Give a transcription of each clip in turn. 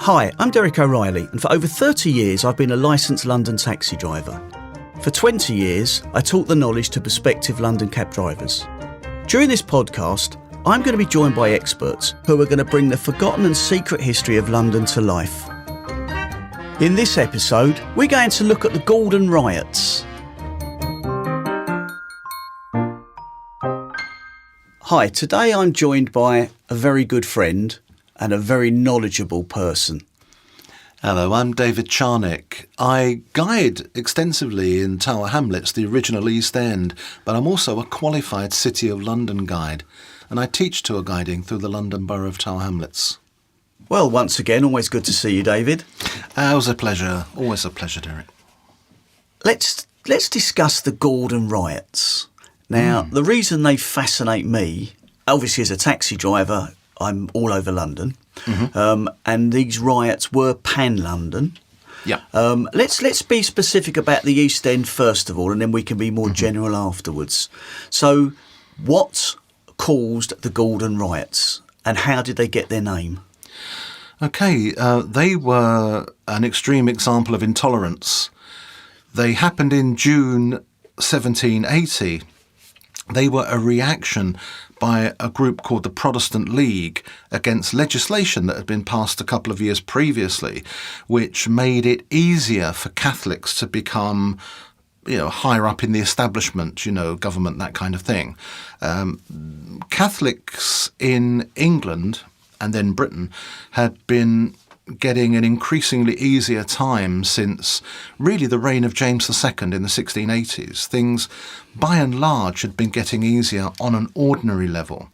Hi, I'm Derek O'Reilly, and for over 30 years I've been a licensed London taxi driver. For 20 years, I taught the knowledge to prospective London cab drivers. During this podcast, I'm going to be joined by experts who are going to bring the forgotten and secret history of London to life. In this episode, we're going to look at the Gordon Riots. Hi, today I'm joined by a very good friend and a very knowledgeable person. Hello, I'm David Charnick. I guide extensively in Tower Hamlets, the original East End, but I'm also a qualified City of London guide, and I teach tour guiding through the London Borough of Tower Hamlets. Well, once again, always good to see you, David. It was a pleasure. Always a pleasure, Derek. Let's discuss the Gordon Riots. Now, the reason they fascinate me, obviously as a taxi driver, I'm all over London, and these riots were pan-London. Yeah. Let's be specific about the East End first of all, and then we can be more general afterwards. So, what caused the Gordon Riots, and how did they get their name? Okay, they were an extreme example of intolerance. They happened in June 1780. They were a reaction by a group called the Protestant League against legislation that had been passed a couple of years previously, which made it easier for Catholics to become, higher up in the establishment, government, that kind of thing. Catholics in England and then Britain had been getting an increasingly easier time since really the reign of James II in the 1680s. Things, by and large, had been getting easier on an ordinary level.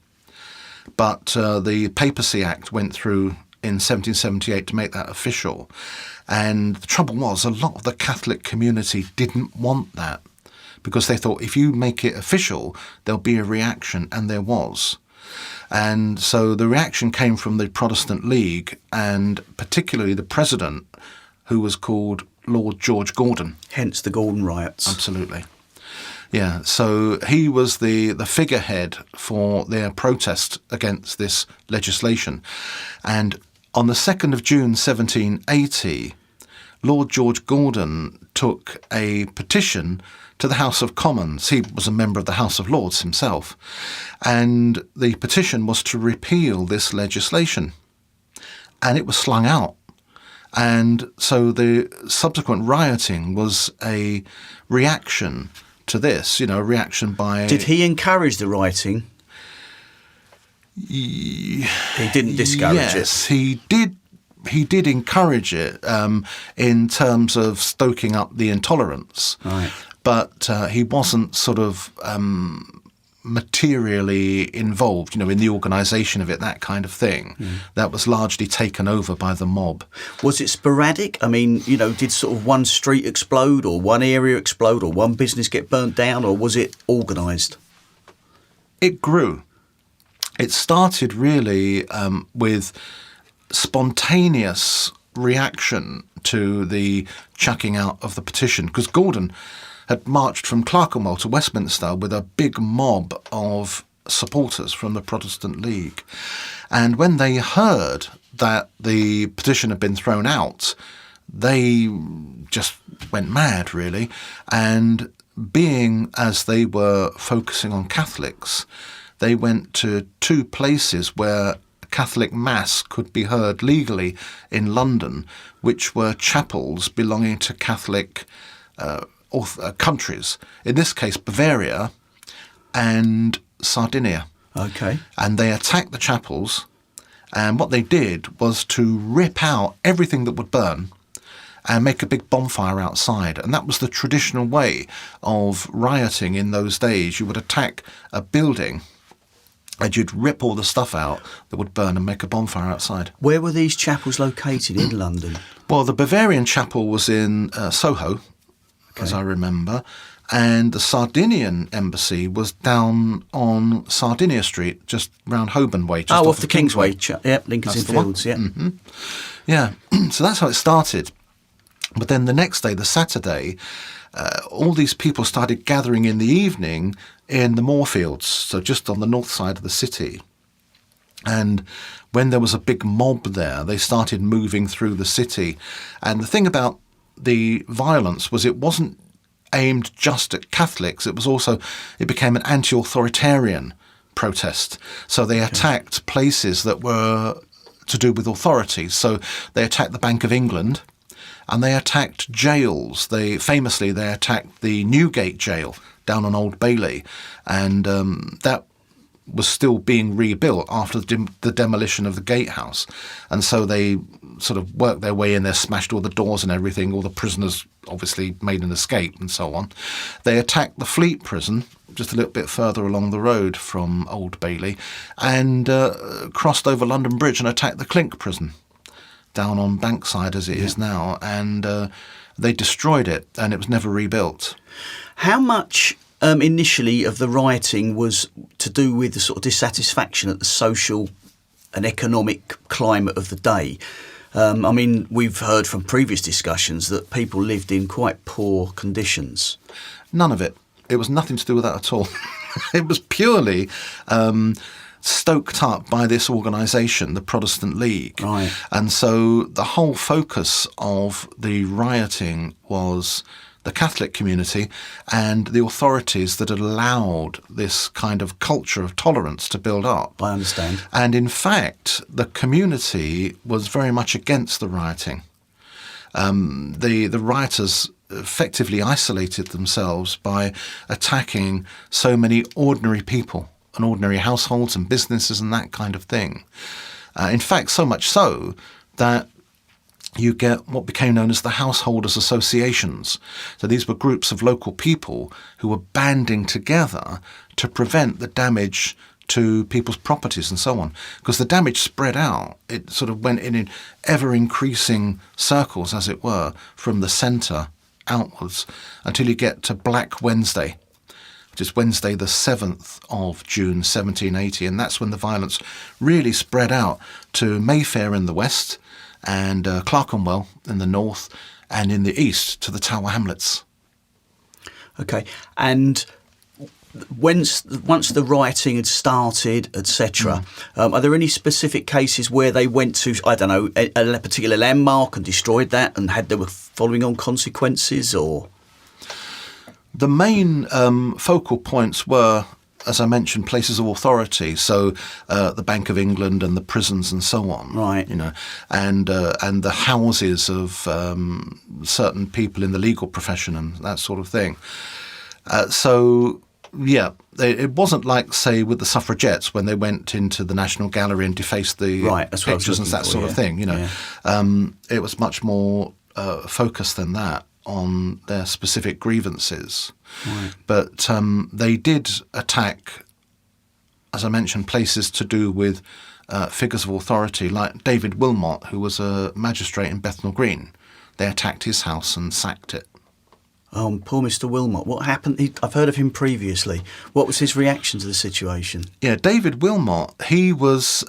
But the Papacy Act went through in 1778 to make that official. And the trouble was, a lot of the Catholic community didn't want that, because they thought if you make it official, there'll be a reaction, and there was. And so the reaction came from the Protestant League, and particularly the president, who was called Lord George Gordon. Hence the Gordon Riots. Absolutely. Yeah, so he was the figurehead for their protest against this legislation. And on the 2nd of June 1780, Lord George Gordon took a petition to the House of Commons. He was a member of the House of Lords himself. And the petition was to repeal this legislation. And it was slung out. And so the subsequent rioting was a reaction to this, a reaction by... Did he encourage the rioting? He didn't discourage it? Yes, he did. He did encourage it in terms of stoking up the intolerance. Right. But he wasn't sort of materially involved, in the organisation of it, that kind of thing. That was largely taken over by the mob. Was it sporadic? I mean, did sort of one street explode or one area explode or one business get burnt down, or was it organised? It grew. It started really with spontaneous reaction to the chucking out of the petition, because Gordon had marched from Clerkenwell to Westminster with a big mob of supporters from the Protestant League. And when they heard that the petition had been thrown out, they just went mad, really. And being as they were focusing on Catholics, they went to two places where Catholic Mass could be heard legally in London, which were chapels belonging to Catholic countries, in this case Bavaria and Sardinia. Okay. And they attacked the chapels, and what they did was to rip out everything that would burn and make a big bonfire outside. And that was the traditional way of rioting in those days. You would attack a building and you'd rip all the stuff out that would burn and make a bonfire outside. Where were these chapels located in London? Well, the Bavarian chapel was in Soho, as I remember, and the Sardinian embassy was down on Sardinia Street, just round Holborn Way. Just off the Kingsway. Yep, Lincoln's Inn Fields, yeah. Mm-hmm. Yeah, so that's how it started. But then the next day, the Saturday, all these people started gathering in the evening in the Moorfields, so just on the north side of the city. And when there was a big mob there, they started moving through the city. And the thing about the violence was it wasn't aimed just at Catholics. It became an anti-authoritarian protest. So they attacked places that were to do with authority. So they attacked the Bank of England and they attacked jails. They attacked the Newgate jail down on Old Bailey. And that was still being rebuilt after the demolition of the gatehouse. And so they sort of worked their way in there, smashed all the doors and everything. All the prisoners obviously made an escape and so on. They attacked the Fleet prison just a little bit further along the road from Old Bailey and crossed over London Bridge and attacked the Clink prison down on Bankside as it is now. And they destroyed it and it was never rebuilt. How much initially of the rioting was to do with the sort of dissatisfaction at the social and economic climate of the day? I mean, we've heard from previous discussions that people lived in quite poor conditions. None of it. It was nothing to do with that at all. It was purely stoked up by this organisation, the Protestant League. Right. And so the whole focus of the rioting was the Catholic community and the authorities that had allowed this kind of culture of tolerance to build up. I understand. And in fact, the community was very much against the rioting. The rioters effectively isolated themselves by attacking so many ordinary people and ordinary households and businesses and that kind of thing. In fact, so much so that you get what became known as the householders' associations. So these were groups of local people who were banding together to prevent the damage to people's properties and so on. Because the damage spread out. It sort of went in ever-increasing circles, as it were, from the centre outwards until you get to Black Wednesday, which is Wednesday the 7th of June 1780. And that's when the violence really spread out to Mayfair in the west, and Clerkenwell in the north, and in the east to the Tower Hamlets. Okay, and once the rioting had started, etc., are there any specific cases where they went to, I don't know, a particular landmark and destroyed that and there were following on consequences, or? The main focal points were, as I mentioned, places of authority, so the Bank of England and the prisons and so on, right? You know, and the houses of certain people in the legal profession and that sort of thing. It wasn't like, say, with the suffragettes when they went into the National Gallery and defaced the pictures and that sort of thing. You know, it was much more focused than that on their specific grievances. Right. But they did attack, as I mentioned, places to do with figures of authority, like David Wilmot, who was a magistrate in Bethnal Green. They attacked his house and sacked it. Poor Mr. Wilmot. What happened? I've heard of him previously. What was his reaction to the situation? Yeah, David Wilmot, he was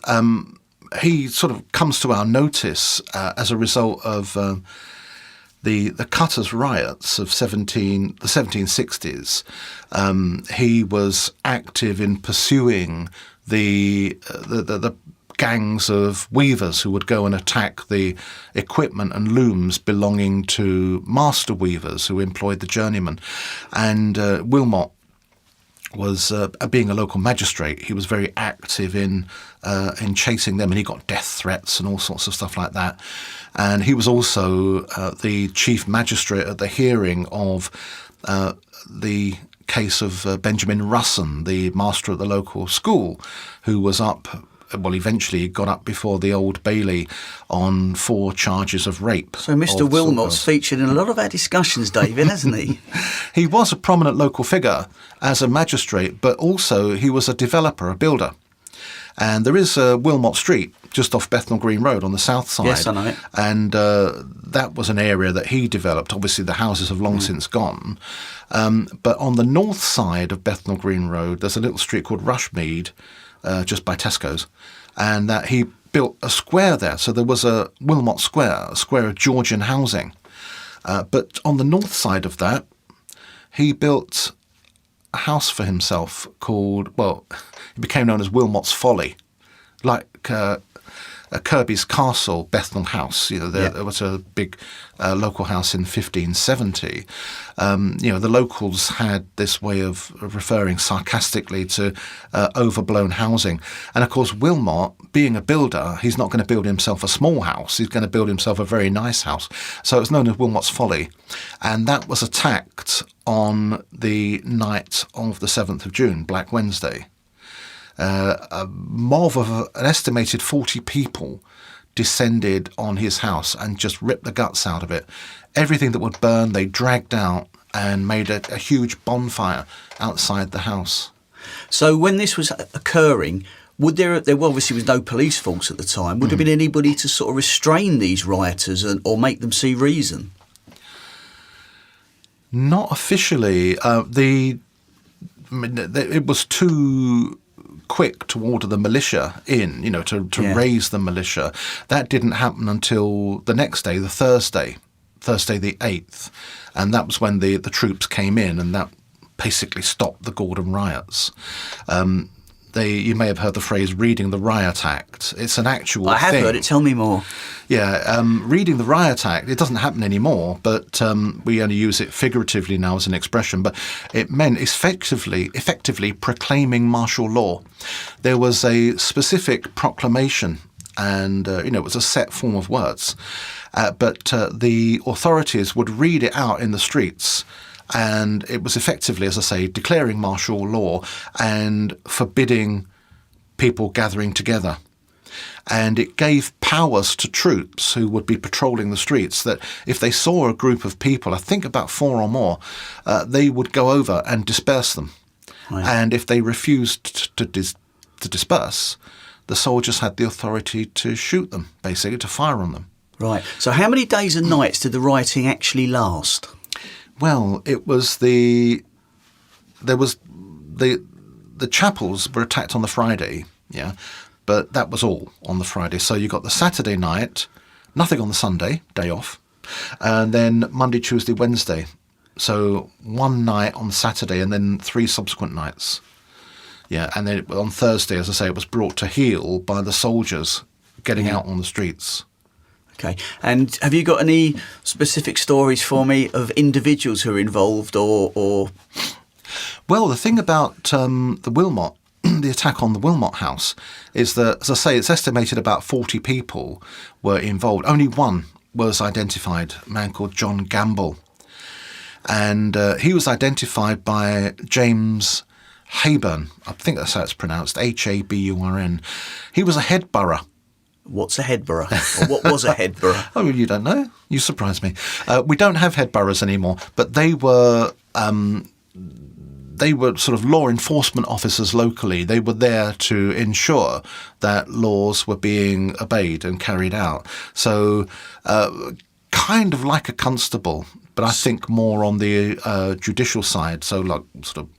he sort of comes to our notice as a result of the Cutters riots of the 1760s. He was active in pursuing the gangs of weavers who would go and attack the equipment and looms belonging to master weavers who employed the journeymen. And Wilmot was, being a local magistrate, he was very active in chasing them, and he got death threats and all sorts of stuff like that. And he was also the chief magistrate at the hearing of the case of Benjamin Russon, the master at the local school, who was eventually got up before the Old Bailey on 4 charges of rape. So Mr. Wilmot's featured in a lot of our discussions, David, hasn't he? He was a prominent local figure as a magistrate, but also he was a developer, a builder. And there is Wilmot Street, just off Bethnal Green Road on the south side. Yes, I know it. And that was an area that he developed. Obviously, the houses have long since gone. But on the north side of Bethnal Green Road, there's a little street called Rushmead, just by Tesco's, and that he built a square there. So there was a Wilmot Square, a square of Georgian housing. But on the north side of that, he built a house for himself called, it became known as Wilmot's Folly, like Kirby's Castle, Bethnal House. There was a big local house in 1570. The locals had this way of referring sarcastically to overblown housing. And of course, Wilmot, being a builder, he's not going to build himself a small house. He's going to build himself a very nice house. So it's known as Wilmot's Folly. And that was attacked on the night of the 7th of June, Black Wednesday. A mob of an estimated 40 people descended on his house and just ripped the guts out of it. Everything that would burn, they dragged out and made a huge bonfire outside the house. So when this was occurring, there obviously was no police force at the time. Would there have been anybody to sort of restrain these rioters or make them see reason? Not officially. It was too quick to order the militia in, to raise the militia. That didn't happen until the next day, the Thursday the 8th. And that was when the troops came in, and that basically stopped the Gordon Riots. You may have heard the phrase "reading the Riot Act." It's an actual thing. I have heard it. Tell me more. Yeah, reading the Riot Act, it doesn't happen anymore, but we only use it figuratively now as an expression, but it meant effectively proclaiming martial law. There was a specific proclamation, and it was a set form of words, but the authorities would read it out in the streets. And it was effectively, as I say, declaring martial law and forbidding people gathering together. And it gave powers to troops who would be patrolling the streets that if they saw a group of people, I think about 4 or more, they would go over and disperse them. Right. And if they refused to disperse, the soldiers had the authority to shoot them, basically, to fire on them. Right. So how many days and nights did the rioting actually last? Well, it was the chapels were attacked on the Friday, but that was all on the Friday. So you got the Saturday night, nothing on the Sunday, day off, and then Monday, Tuesday, Wednesday. So one night on Saturday and then 3 subsequent nights. Yeah, and then on Thursday, as I say, it was brought to heel by the soldiers getting out on the streets. Okay. And have you got any specific stories for me of individuals who are involved or? Well, the thing about the Wilmot, the attack on the Wilmot house, is that, as I say, it's estimated about 40 people were involved. Only one was identified, a man called John Gamble. And he was identified by James Hayburn. I think that's how it's pronounced, Haburn. He was a headborough. What's a headborough? Or what was a headborough? Oh, you don't know? You surprise me. We don't have headboroughs anymore, but they were sort of law enforcement officers locally. They were there to ensure that laws were being obeyed and carried out. So kind of like a constable, but I think more on the judicial side, so like sort of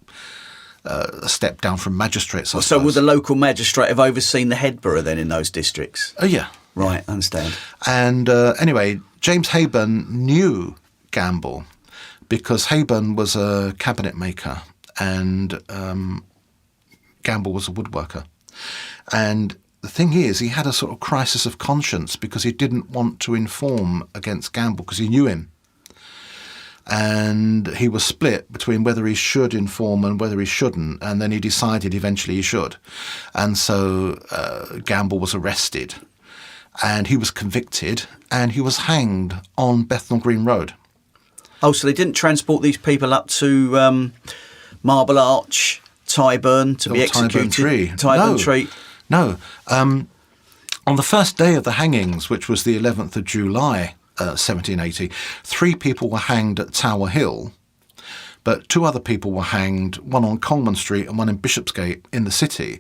a step down from magistrates. So would the local magistrate have overseen the headborough then in those districts? Oh, yeah. Right, I understand. And anyway, James Hayburn knew Gamble because Hayburn was a cabinet maker and Gamble was a woodworker. And the thing is, he had a sort of crisis of conscience because he didn't want to inform against Gamble because he knew him. And he was split between whether he should inform and whether he shouldn't, and then he decided eventually he should. And so Gamble was arrested, and he was convicted, and he was hanged on Bethnal Green Road. Oh, so they didn't transport these people up to Marble Arch, Tyburn, to be executed? Tyburn Tree. No. On the first day of the hangings, which was the 11th of July, 1780, 3 people were hanged at Tower Hill, but 2 other people were hanged, one on Coleman Street and one in Bishopsgate in the city,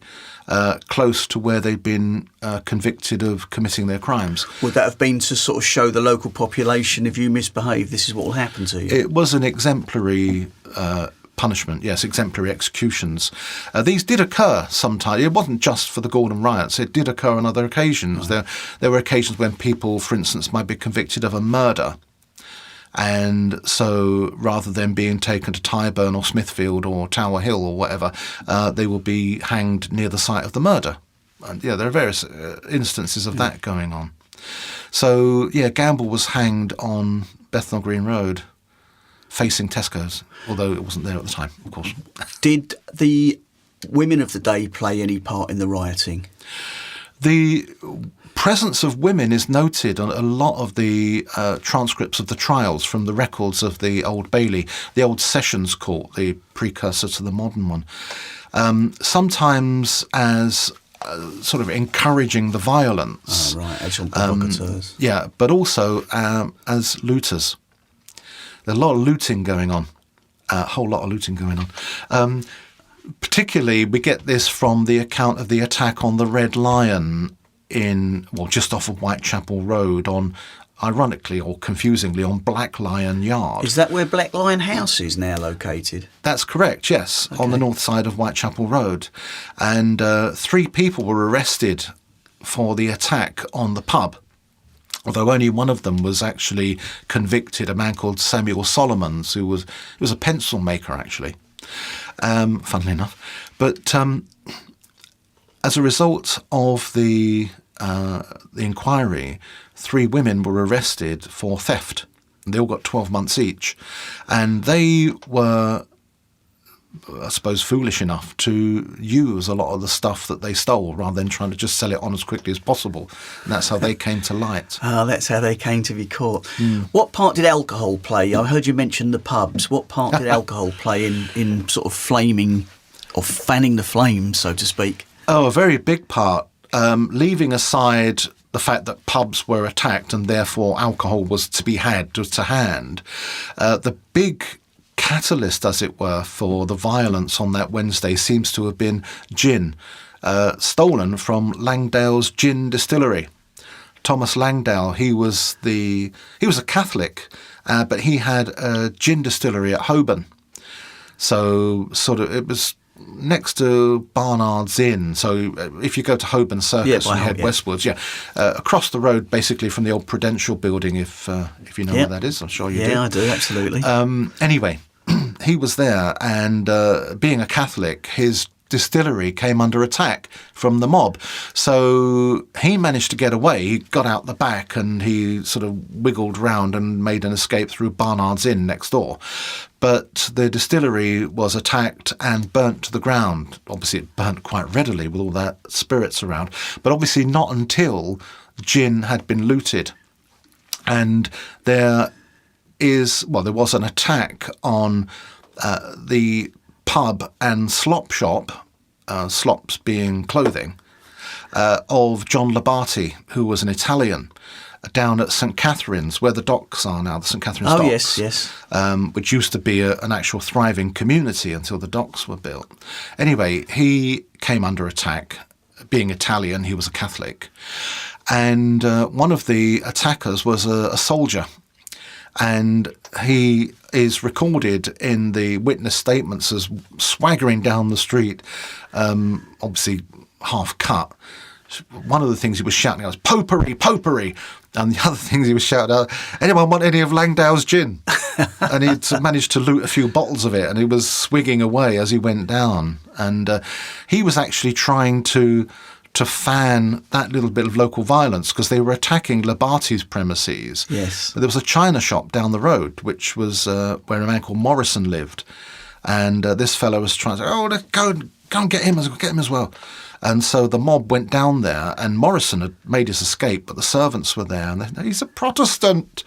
close to where they'd been convicted of committing their crimes. Would that have been to sort of show the local population, if you misbehave, this is what will happen to you? It was an exemplary punishment, yes, exemplary executions. These did occur sometimes. It wasn't just for the Gordon Riots. It did occur on other occasions. Right. There were occasions when people, for instance, might be convicted of a murder. And so rather than being taken to Tyburn or Smithfield or Tower Hill or whatever, they will be hanged near the site of the murder. And there are various instances of that going on. So, Gamble was hanged on Bethnal Green Road, facing Tesco's, although it wasn't there at the time, of course. Did the women of the day play any part in the rioting? The presence of women is noted on a lot of the transcripts of the trials from the records of the Old Bailey, the old Sessions Court, the precursor to the modern one. Sometimes as sort of encouraging the violence. Oh, right, as provocateurs. But also as looters. There's a lot of looting going on, a whole lot of looting going on. Particularly, we get this from the account of the attack on the Red Lion just off of Whitechapel Road ironically or confusingly, on Black Lion Yard. Is that where Black Lion House is now located? That's correct, yes, on the north side of Whitechapel Road. And 3 people were arrested for the attack on the pub, although only one of them was actually convicted, a man called Samuel Solomons, who was a pencil maker, actually, funnily enough. But as a result of the inquiry, 3 women were arrested for theft. They all got 12 months each. And they were, I suppose, foolish enough to use a lot of the stuff that they stole rather than trying to just sell it on as quickly as possible. And that's how they came to light. That's how they came to be caught. What part did alcohol play? I heard you mention the pubs. What part did alcohol play in sort of flaming or fanning the flames, so to speak? Oh, a very big part. Leaving aside the fact that pubs were attacked and therefore alcohol was to be had to hand, the big catalyst, as it were, for the violence on that Wednesday seems to have been gin, stolen from Langdale's Gin Distillery. Thomas Langdale, he was a Catholic, but he had a gin distillery at Holborn. So it was next to Barnard's Inn. So if you go to Holborn Circus and head westwards, across the road basically from the old Prudential building, if you know where that is, I'm sure you do. Yeah, I do, absolutely. Anyway, he was there, and being a Catholic, his distillery came under attack from the mob. So he managed to get away. He got out the back and he sort of wiggled round and made an escape through Barnard's Inn next door. But the distillery was attacked and burnt to the ground. Obviously, it burnt quite readily with all that spirits around, but obviously not until gin had been looted. And there was an attack on the pub and slop shop, slops being clothing, of John Labate, who was an Italian, down at St Catherine's, where the docks are now, the St Catherine's docks. Yes. Which used to be an actual thriving community until the docks were built. Anyway, he came under attack. Being Italian, he was a Catholic. And one of the attackers was a soldier. And he is recorded in the witness statements as swaggering down the street, obviously half cut. One of the things he was shouting out was, "Popery, popery!" And the other things he was shouting out, "Anyone want any of Langdale's gin?" And he'd managed to loot a few bottles of it, and he was swigging away as he went down. And he was actually trying to fan that little bit of local violence, because they were attacking Labate's premises. Yes. There was a china shop down the road, which was where a man called Morrison lived. And this fellow was trying to say, "Oh, go and get him as well." And so the mob went down there, and Morrison had made his escape, but the servants were there, and they said, "He's a Protestant."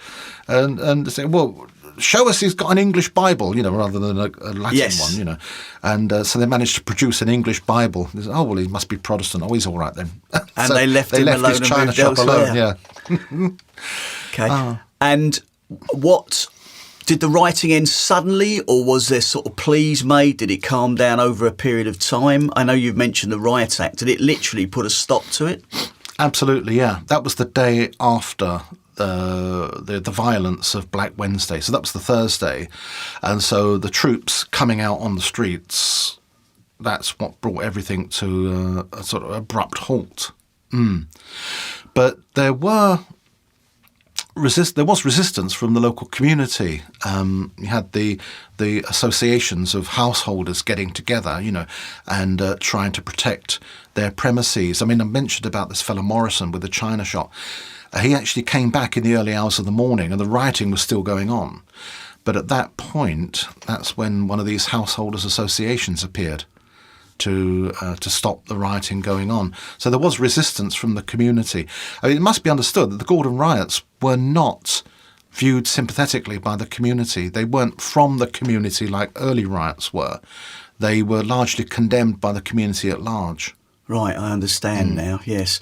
And they said, "Well, show us he's got an English Bible, rather than a Latin one, And so they managed to produce an English Bible. They said, "Oh, well, he must be Protestant. Oh, he's all right then." And so they left him alone his and china moved shop elsewhere. alone, yeah. Okay. And what... Did the rioting end suddenly, or was there sort of pleas made? Did it calm down over a period of time? I know you've mentioned the Riot Act. Did it literally put a stop to it? Absolutely, yeah. That was the day after the violence of Black Wednesday. So that was the Thursday. And so the troops coming out on the streets, that's what brought everything to a sort of abrupt halt. But there were there was resistance from the local community. You had the associations of householders getting together, and trying to protect their premises. I mean, I mentioned about this fellow Morrison with the china shop. He actually came back in the early hours of the morning, and the rioting was still going on. But at that point, that's when one of these householders' associations appeared to stop the rioting going on. So there was resistance from the community. I mean, it must be understood that the Gordon Riots were not viewed sympathetically by the community. They weren't from the community like early riots were. They were largely condemned by the community at large. Right, I understand now, yes.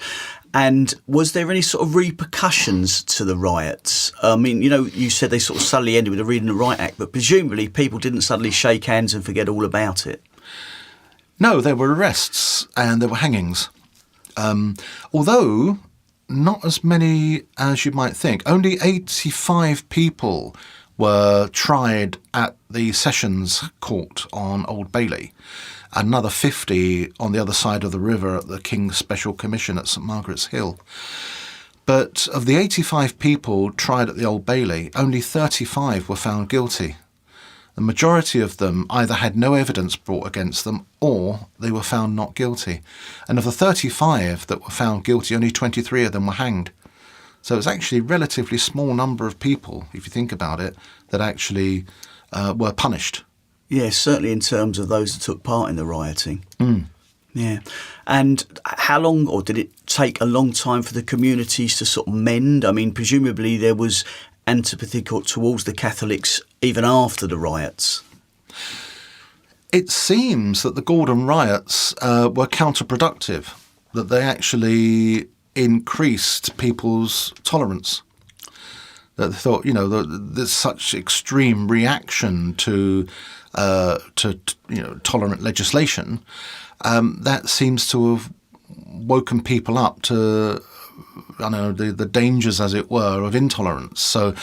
And was there any sort of repercussions to the riots? I mean, you said they sort of suddenly ended with the Read and Write Act, but presumably people didn't suddenly shake hands and forget all about it. No, there were arrests and there were hangings. Although not as many as you might think. Only 85 people were tried at the Sessions Court on Old Bailey. Another 50 on the other side of the river at the King's Special Commission at St Margaret's Hill. But of the 85 people tried at the Old Bailey, only 35 were found guilty. The majority of them either had no evidence brought against them or they were found not guilty. And of the 35 that were found guilty, only 23 of them were hanged. So it's actually a relatively small number of people, if you think about it, that actually were punished. Yes, certainly in terms of those that took part in the rioting. Yeah. And how long, or did it take a long time for the communities to sort of mend? I mean, presumably there was antipathy towards the Catholics even after the riots. It seems that the Gordon Riots were counterproductive, that they actually increased people's tolerance. That they thought, there's such extreme reaction to tolerant legislation, that seems to have woken people up to the dangers, as it were, of intolerance. So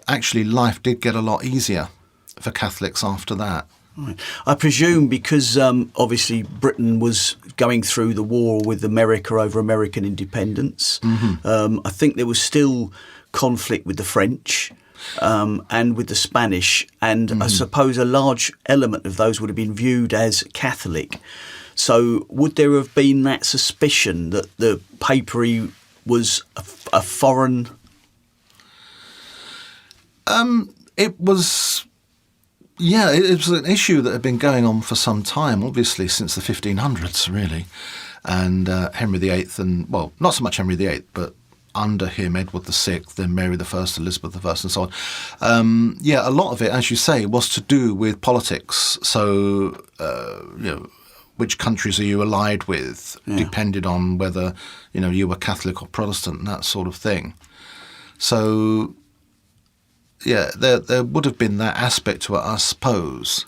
actually life did get a lot easier for Catholics after that. Right. I presume because obviously Britain was going through the war with America over American independence. I think there was still conflict with the French and with the Spanish, and I suppose a large element of those would have been viewed as Catholic. So would there have been that suspicion that the papery was a foreign? It was an issue that had been going on for some time, obviously since the 1500s, really. And Henry VIII, and, well, not so much Henry VIII, but under him, Edward VI, then Mary I, Elizabeth I, and so on. A lot of it, as you say, was to do with politics. So, which countries are you allied with, depended on whether, you were Catholic or Protestant and that sort of thing. So, there would have been that aspect to it, I suppose.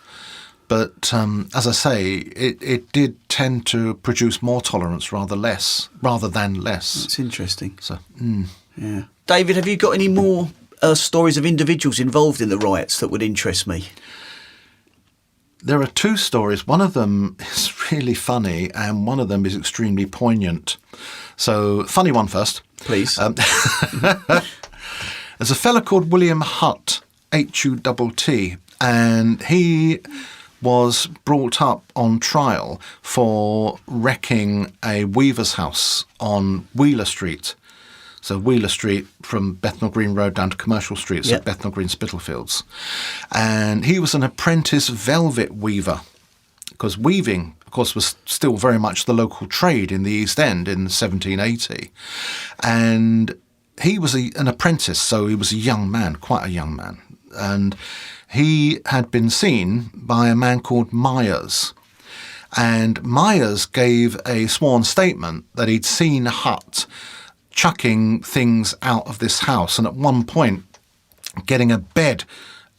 But as I say, it did tend to produce more tolerance rather than less. That's interesting. So, yeah. David, have you got any more stories of individuals involved in the riots that would interest me? There are two stories. One of them is really funny and one of them is extremely poignant. So, funny one first. Please. There's a fella called William Hutt, Hutt, and he was brought up on trial for wrecking a weaver's house on Wheeler Street. So Wheeler Street from Bethnal Green Road down to Commercial Street, so Bethnal Green Spitalfields. And he was an apprentice velvet weaver, because weaving, of course, was still very much the local trade in the East End in 1780. And he was an apprentice, so he was a young man, quite a young man. And he had been seen by a man called Myers. And Myers gave a sworn statement that he'd seen Hutt chucking things out of this house, and at one point getting a bed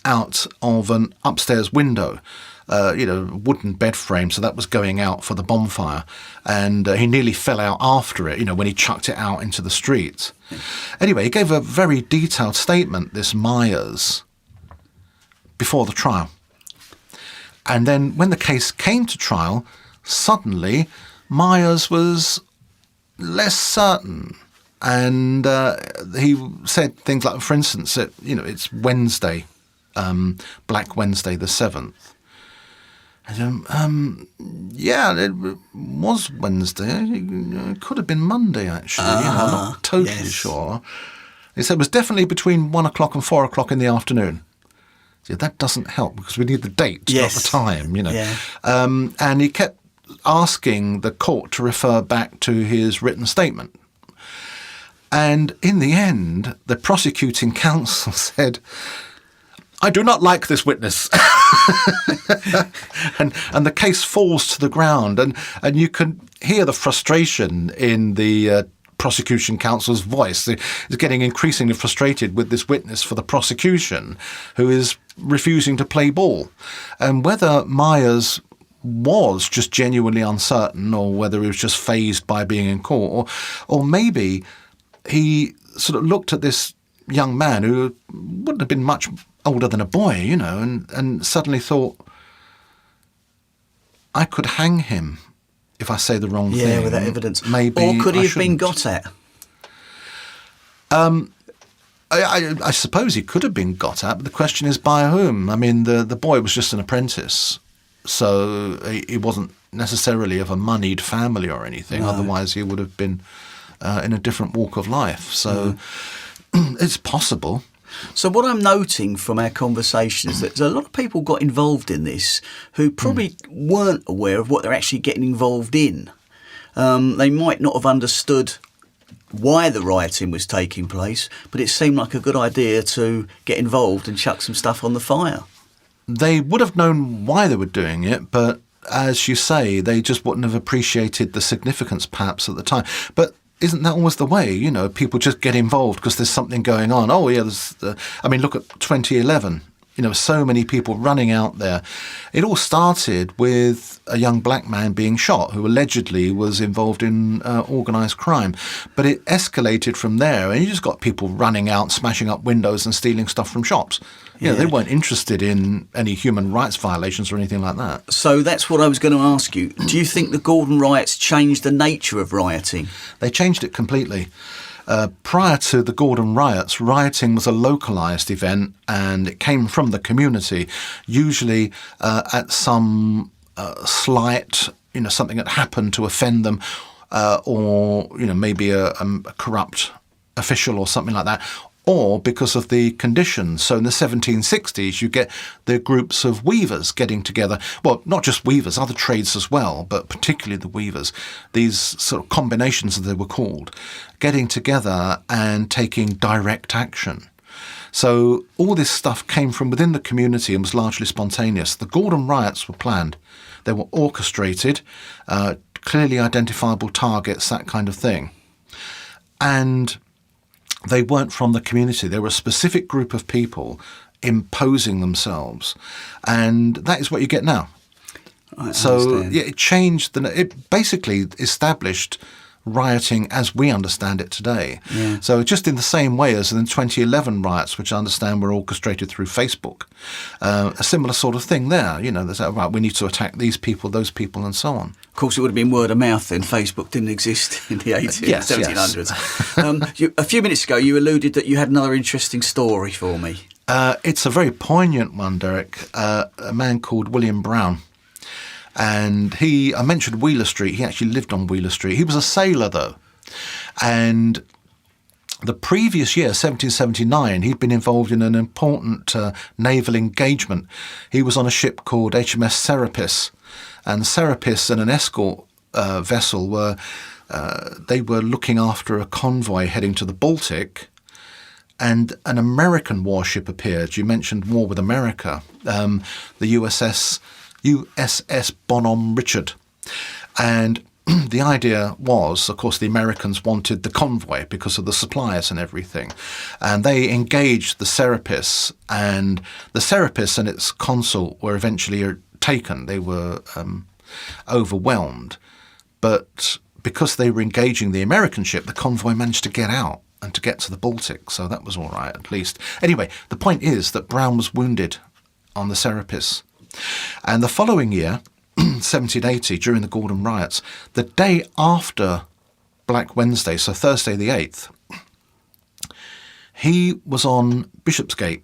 out of an upstairs window, wooden bed frame, so that was going out for the bonfire. And he nearly fell out after it, when he chucked it out into the street. Anyway, he gave a very detailed statement, this Myers, before the trial. And then when the case came to trial, suddenly Myers was less certain And he said things like, for instance, that, it's Wednesday, Black Wednesday the 7th. Yeah, it was Wednesday. It could have been Monday, actually. I'm not totally sure. He said it was definitely between 1 o'clock and 4 o'clock in the afternoon. Yeah, that doesn't help because we need the date, not the time, Yeah. And he kept asking the court to refer back to his written statement. And in the end, the prosecuting counsel said, "I do not like this witness." and the case falls to the ground. And you can hear the frustration in the prosecution counsel's voice. He's getting increasingly frustrated with this witness for the prosecution who is refusing to play ball. And whether Myers was just genuinely uncertain or whether he was just fazed by being in court, or maybe he sort of looked at this young man who wouldn't have been much older than a boy, and suddenly thought, I could hang him if I say the wrong thing. Yeah, with that evidence. Maybe or could he have shouldn't. been got at? I suppose he could have been got at, but the question is by whom? I mean, the boy was just an apprentice, so he wasn't necessarily of a moneyed family or anything. No. Otherwise, he would have been in a different walk of life. So it's possible. So what I'm noting from our conversation is that there's a lot of people got involved in this who probably weren't aware of what they're actually getting involved in. They might not have understood why the rioting was taking place, but it seemed like a good idea to get involved and chuck some stuff on the fire. They would have known why they were doing it, but as you say, they just wouldn't have appreciated the significance perhaps at the time. But isn't that always the way? People just get involved because there's something going on. Oh, yeah, look at 2011. So many people running out there. It all started with a young black man being shot who allegedly was involved in organised crime. But it escalated from there, and you just got people running out, smashing up windows and stealing stuff from shops. They weren't interested in any human rights violations or anything like that. So that's what I was going to ask you. Do you think the Gordon Riots changed the nature of rioting? They changed it completely. Prior to the Gordon Riots, rioting was a localised event and it came from the community, usually at some slight, something that happened to offend them, or maybe a corrupt official or something like that, or because of the conditions. So in the 1760s, you get the groups of weavers getting together. Well, not just weavers, other trades as well, but particularly the weavers. These sort of combinations, as they were called, getting together and taking direct action. So all this stuff came from within the community and was largely spontaneous. The Gordon Riots were planned. They were orchestrated, clearly identifiable targets, that kind of thing. And they weren't from the community. They were a specific group of people imposing themselves. And that is what you get now. So it changed. It basically established rioting as we understand it today. Yeah. So just in the same way as in the 2011 riots, which I understand were orchestrated through Facebook, a similar sort of thing there. They say, right, we need to attack these people, those people, and so on. Of course, it would have been word of mouth then. Facebook didn't exist in the 1700s. Yes. A few minutes ago, you alluded that you had another interesting story for me. It's a very poignant one, Derek. A man called William Brown. And I mentioned Wheeler Street. He actually lived on Wheeler Street. He was a sailor, though. And the previous year, 1779, he'd been involved in an important naval engagement. He was on a ship called HMS Serapis. And Serapis and an escort vessel were looking after a convoy heading to the Baltic. And an American warship appeared. You mentioned war with America. The USS Bonhomme Richard. And the idea was, of course, the Americans wanted the convoy because of the supplies and everything. And they engaged the Serapis, and the Serapis and its consul were eventually taken. They were overwhelmed. But because they were engaging the American ship, the convoy managed to get out and to get to the Baltic. So that was all right, at least. Anyway, the point is that Brown was wounded on the Serapis. And the following year, 1780, during the Gordon Riots, the day after Black Wednesday, so Thursday the 8th, he was on Bishopsgate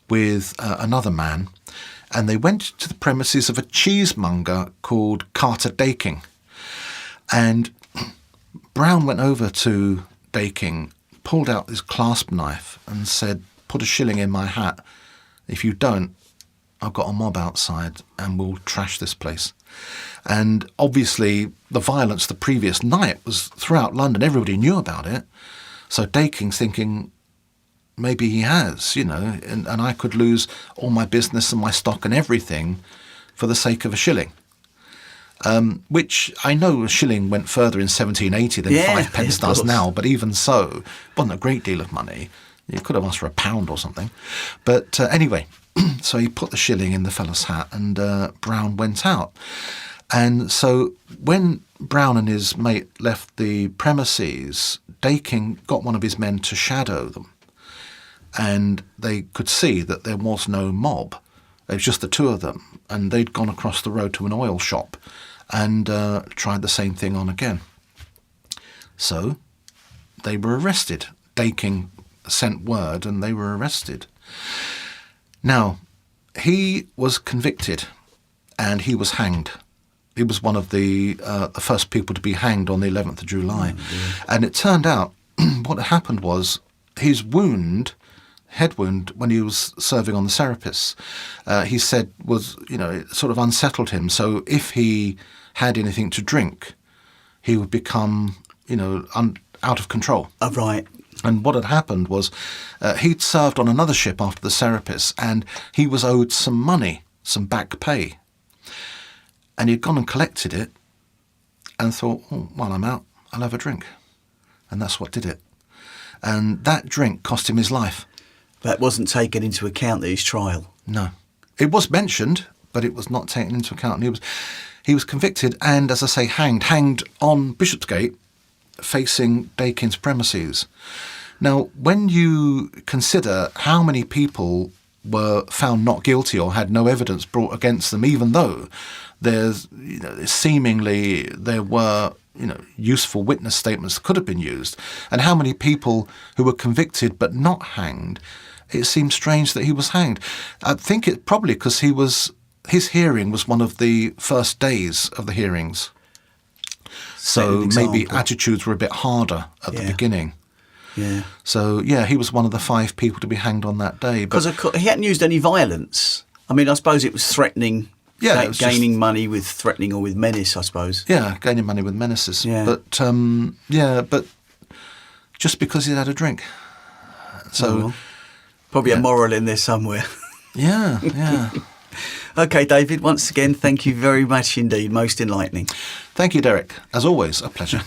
with another man, and they went to the premises of a cheesemonger called Carter Daking. And Brown went over to Daking, pulled out his clasp knife and said, "Put a shilling in my hat. If you don't, I've got a mob outside and we'll trash this place." And obviously the violence the previous night was throughout London. Everybody knew about it. So Daking's thinking, maybe he has, and I could lose all my business and my stock and everything for the sake of a shilling. Which I know a shilling went further in 1780 than 5p does now, but even so, it wasn't a great deal of money. You could have asked for £1 or something. But anyway, so he put the shilling in the fellow's hat, and Brown went out. And so when Brown and his mate left the premises, Daking got one of his men to shadow them. And they could see that there was no mob. It was just the two of them. And they'd gone across the road to an oil shop and tried the same thing on again. So they were arrested. Daking sent word and they were arrested. Now, he was convicted and he was hanged. He was one of the first people to be hanged on the 11th of July. And it turned out what happened was his head wound when he was serving on the Serapis, he said was, it sort of unsettled him. So if he had anything to drink, he would become, out of control. Oh, right. And what had happened was he'd served on another ship after the Serapis and he was owed some money, some back pay. And he'd gone and collected it and thought, while I'm out, I'll have a drink. And that's what did it. And that drink cost him his life. That wasn't taken into account at his trial? No. It was mentioned, but it was not taken into account. And he was convicted and, as I say, hanged on Bishopsgate, facing Daking's premises. Now, when you consider how many people were found not guilty or had no evidence brought against them, even though seemingly there were useful witness statements that could have been used, and how many people who were convicted but not hanged, it seemed strange that he was hanged. I think it probably because his hearing was one of the first days of the hearings. So maybe attitudes were a bit harder at the beginning. Yeah. So, he was one of the 5 people to be hanged on that day. Because he hadn't used any violence. I mean, I suppose it was threatening, gaining money with threatening or with menace, I suppose. Yeah, gaining money with menaces. Yeah. But just because he had a drink. So probably a moral in there somewhere. Yeah. OK, David, once again, thank you very much indeed. Most enlightening. Thank you, Derek. As always, a pleasure.